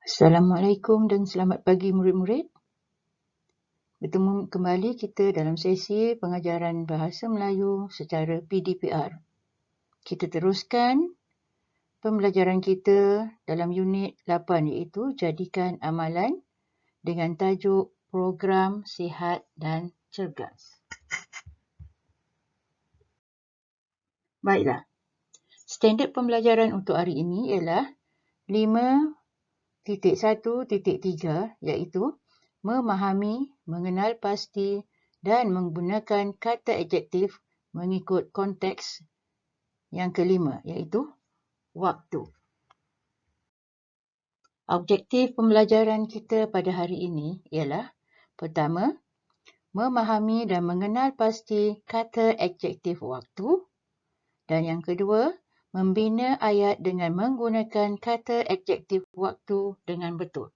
Assalamualaikum dan selamat pagi murid-murid. Bertemu kembali kita dalam sesi pengajaran Bahasa Melayu secara PDPR. Kita teruskan pembelajaran kita dalam unit 8 iaitu Jadikan Amalan dengan tajuk Program Sihat dan Cergas. Baiklah, standard pembelajaran untuk hari ini ialah 5.1.3 iaitu memahami, mengenal pasti dan menggunakan kata adjektif mengikut konteks. Yang kelima iaitu waktu. Objektif pembelajaran kita pada hari ini ialah pertama, memahami dan mengenal pasti kata adjektif waktu, dan yang kedua, membina ayat dengan menggunakan kata adjektif waktu dengan betul.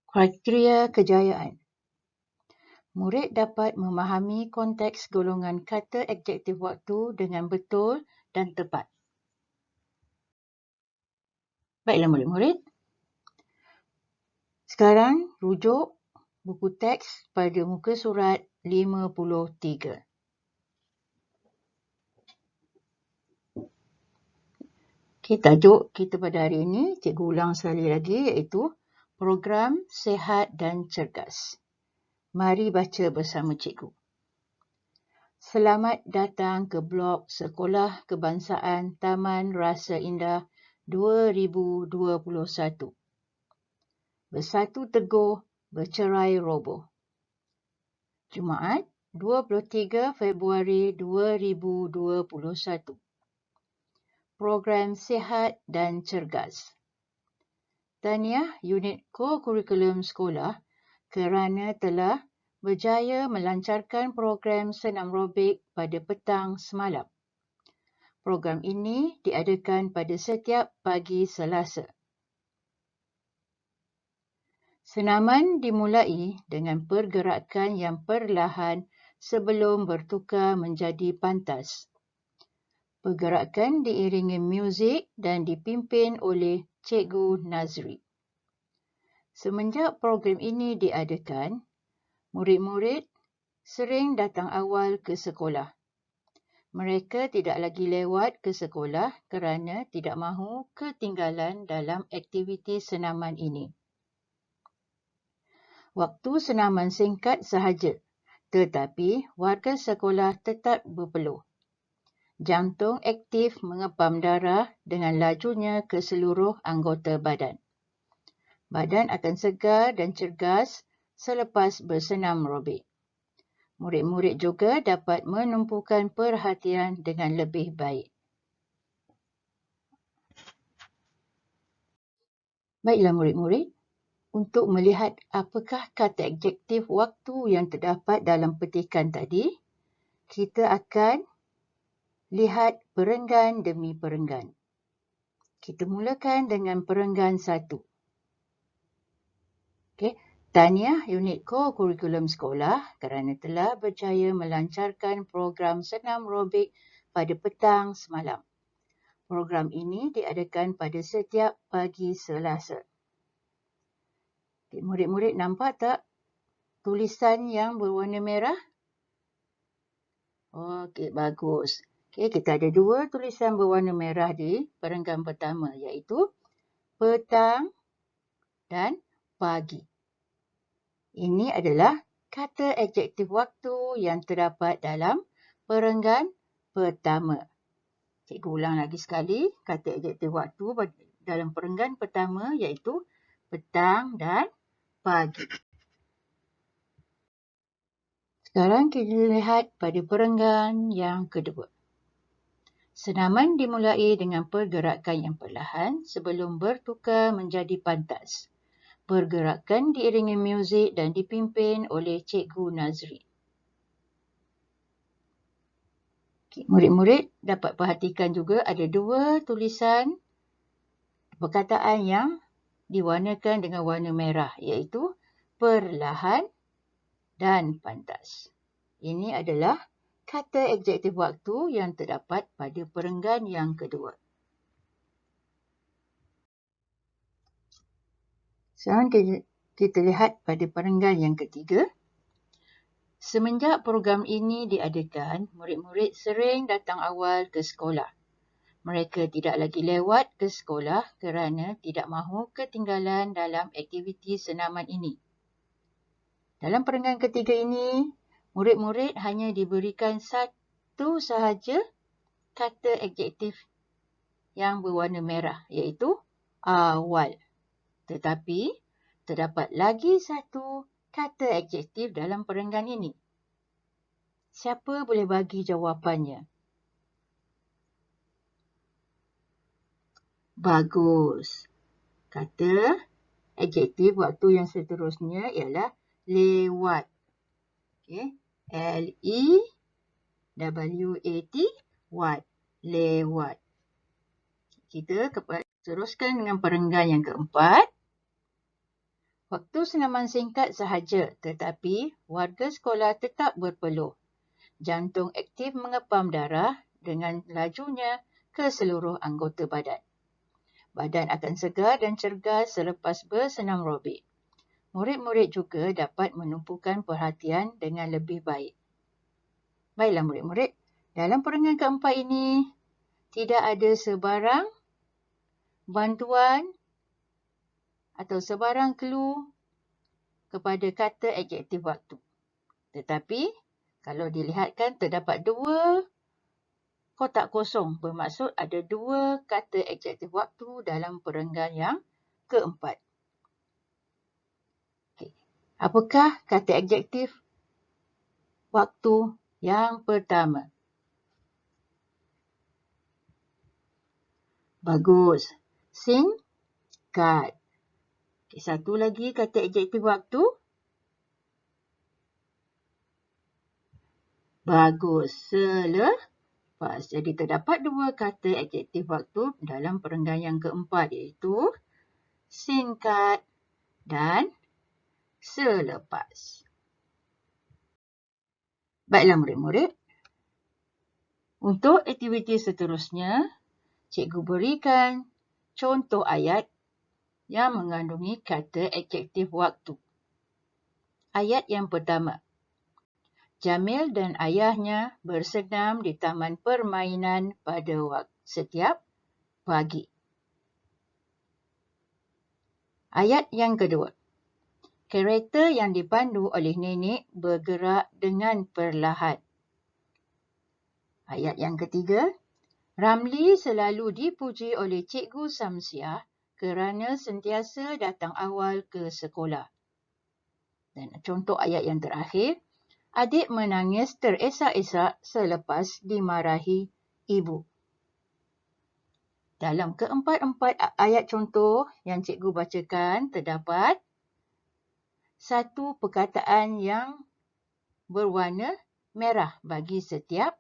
Kriteria kejayaan. Murid dapat memahami konteks golongan kata adjektif waktu dengan betul dan tepat. Baiklah murid-murid. Sekarang rujuk buku teks pada muka surat 53. Tajuk kita pada hari ini, cikgu ulang sekali lagi iaitu Program Sihat dan Cergas. Mari baca bersama cikgu. Selamat datang ke blok Sekolah Kebangsaan Taman Rasa Indah 2021. Bersatu teguh, bercerai roboh. Jumaat, 23 Februari 2021. Program Sihat dan Cergas. Tahniah unit ko-kurikulum sekolah kerana telah berjaya melancarkan program senam robik pada petang semalam. Program ini diadakan pada setiap pagi Selasa. Senaman dimulai dengan pergerakan yang perlahan sebelum bertukar menjadi pantas. Pergerakan diiringi muzik dan dipimpin oleh Cikgu Nazri. Semenjak program ini diadakan, murid-murid sering datang awal ke sekolah. Mereka tidak lagi lewat ke sekolah kerana tidak mahu ketinggalan dalam aktiviti senaman ini. Waktu senaman singkat sahaja, tetapi warga sekolah tetap berpeluh. Jantung aktif mengepam darah dengan lajunya ke seluruh anggota badan. Badan akan segar dan cergas selepas bersenam robik. Murid-murid juga dapat menumpukan perhatian dengan lebih baik. Baiklah murid-murid, untuk melihat apakah kata adjektif waktu yang terdapat dalam petikan tadi, kita akan lihat perenggan demi perenggan. Kita mulakan dengan perenggan 1. Tahniah unit ko-kurikulum sekolah kerana telah berjaya melancarkan program senam robik pada petang semalam. Program ini diadakan pada setiap pagi Selasa. Murid-murid nampak tak tulisan yang berwarna merah? Okey, bagus. Kita ada 2 tulisan berwarna merah di perenggan pertama iaitu petang dan pagi. Ini adalah kata adjektif waktu yang terdapat dalam perenggan pertama. Cikgu ulang lagi sekali, kata adjektif waktu dalam perenggan pertama iaitu petang dan pagi. Sekarang kita lihat pada perenggan yang kedua. Senaman dimulai dengan pergerakan yang perlahan sebelum bertukar menjadi pantas. Pergerakan diiringi muzik dan dipimpin oleh Cikgu Nazri. Murid-murid dapat perhatikan juga ada 2 tulisan perkataan yang diwarnakan dengan warna merah iaitu perlahan dan pantas. Ini adalah kata adjektif waktu yang terdapat pada perenggan yang kedua. Sekarang kita lihat pada perenggan yang ketiga. Semenjak program ini diadakan, murid-murid sering datang awal ke sekolah. Mereka tidak lagi lewat ke sekolah kerana tidak mahu ketinggalan dalam aktiviti senaman ini. Dalam perenggan ketiga ini, murid-murid hanya diberikan satu sahaja kata adjektif yang berwarna merah, iaitu awal. Tetapi, terdapat lagi satu kata adjektif dalam perenggan ini. Siapa boleh bagi jawapannya? Bagus. Kata adjektif waktu yang seterusnya ialah lewat. Okay. L-E-W-A-T, wat, lewat. Kita teruskan dengan perenggan yang keempat. Waktu senaman singkat sahaja, tetapi warga sekolah tetap berpeluh. Jantung aktif mengepam darah dengan lajunya ke seluruh anggota badan. Badan akan segar dan cergas selepas bersenam robik. Murid-murid juga dapat menumpukan perhatian dengan lebih baik. Baiklah murid-murid, dalam perenggan keempat ini, tidak ada sebarang bantuan atau sebarang clue kepada kata adjektif waktu. Tetapi, kalau dilihatkan terdapat dua kotak kosong, bermaksud ada dua kata adjektif waktu dalam perenggan yang keempat. Okay. Apakah kata adjektif waktu yang pertama? Bagus. Singkat. Okay, satu lagi kata adjektif waktu. Bagus. Selepas. Jadi terdapat dua kata adjektif waktu dalam perenggan yang keempat, iaitu singkat dan selepas. Baiklah murid-murid. Untuk aktiviti seterusnya, cikgu berikan contoh ayat yang mengandungi kata adjektif waktu. Ayat yang pertama. Jamil dan ayahnya bersenam di taman permainan pada setiap pagi. Ayat yang kedua. Kereta yang dipandu oleh nenek bergerak dengan perlahan. Ayat yang ketiga. Ramli selalu dipuji oleh Cikgu Samsiah kerana sentiasa datang awal ke sekolah. Dan contoh ayat yang terakhir. Adik menangis teresak-esak selepas dimarahi ibu. Dalam keempat-empat ayat contoh yang cikgu bacakan, terdapat satu perkataan yang berwarna merah bagi setiap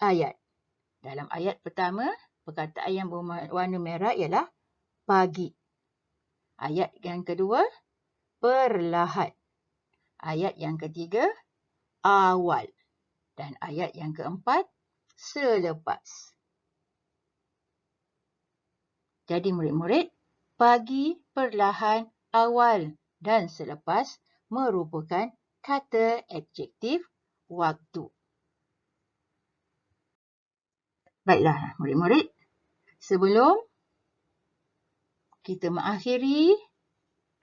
ayat. Dalam ayat pertama, perkataan yang berwarna merah ialah pagi. Ayat yang kedua, perlahan. Ayat yang ketiga, awal. Dan ayat yang keempat, selepas. Jadi murid-murid, pagi, perlahan, awal dan selepas merupakan kata adjektif waktu. Baiklah murid-murid, sebelum kita mengakhiri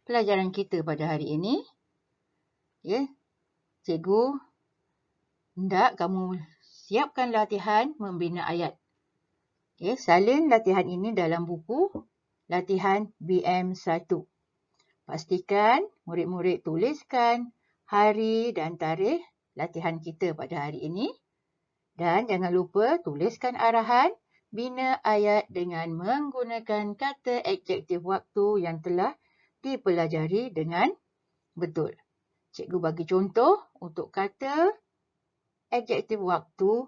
pelajaran kita pada hari ini, cikgu hendak kamu siapkan latihan membina ayat. Salin latihan ini dalam buku latihan BM1. Pastikan murid-murid tuliskan hari dan tarikh latihan kita pada hari ini. Dan jangan lupa tuliskan arahan bina ayat dengan menggunakan kata adjektif waktu yang telah dipelajari dengan betul. Cikgu bagi contoh untuk kata adjektif waktu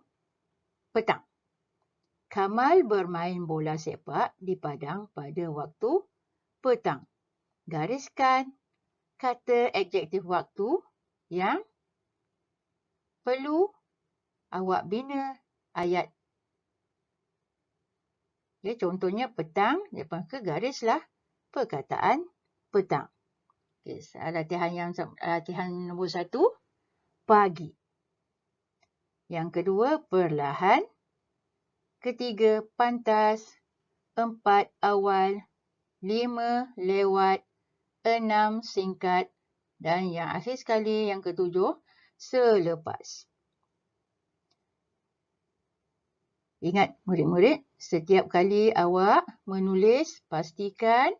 petang. Kamal bermain bola sepak di padang pada waktu petang. Gariskan kata adjektif waktu yang perlu awak bina ayat. Contohnya petang, maka garislah perkataan petang. Okay, latihan nombor 1, pagi. Yang kedua, perlahan. Ketiga, pantas. 4, awal. 5, lewat. 6, singkat. Dan yang akhir sekali, yang ketujuh, selepas. Ingat murid-murid, setiap kali awak menulis, pastikan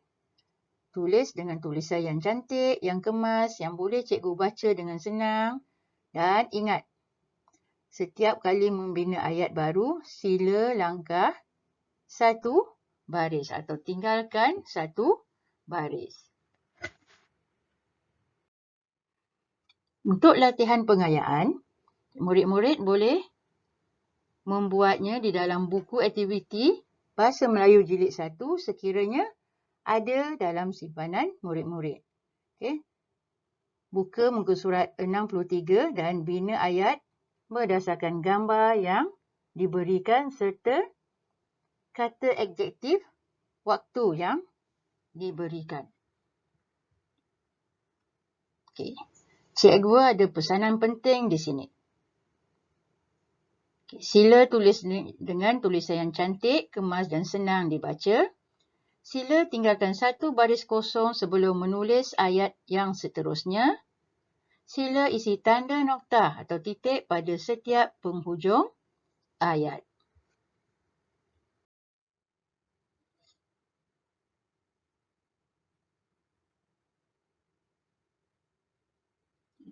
tulis dengan tulisan yang cantik, yang kemas, yang boleh cikgu baca dengan senang. Dan ingat, setiap kali membina ayat baru, sila langkah 1 baris atau tinggalkan 1 baris. Untuk latihan pengayaan, murid-murid boleh membuatnya di dalam buku aktiviti Bahasa Melayu Jilid 1 sekiranya ada dalam simpanan murid-murid. Okay. Buka muka surat 63 dan bina ayat berdasarkan gambar yang diberikan serta kata adjektif waktu yang diberikan. Okay. Cikgu ada pesanan penting di sini. Sila tulis dengan tulisan yang cantik, kemas dan senang dibaca. Sila tinggalkan 1 baris kosong sebelum menulis ayat yang seterusnya. Sila isi tanda noktah atau titik pada setiap penghujung ayat.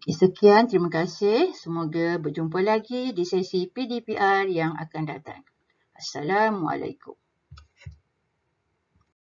Sekian, terima kasih. Semoga berjumpa lagi di sesi PDPR yang akan datang. Assalamualaikum.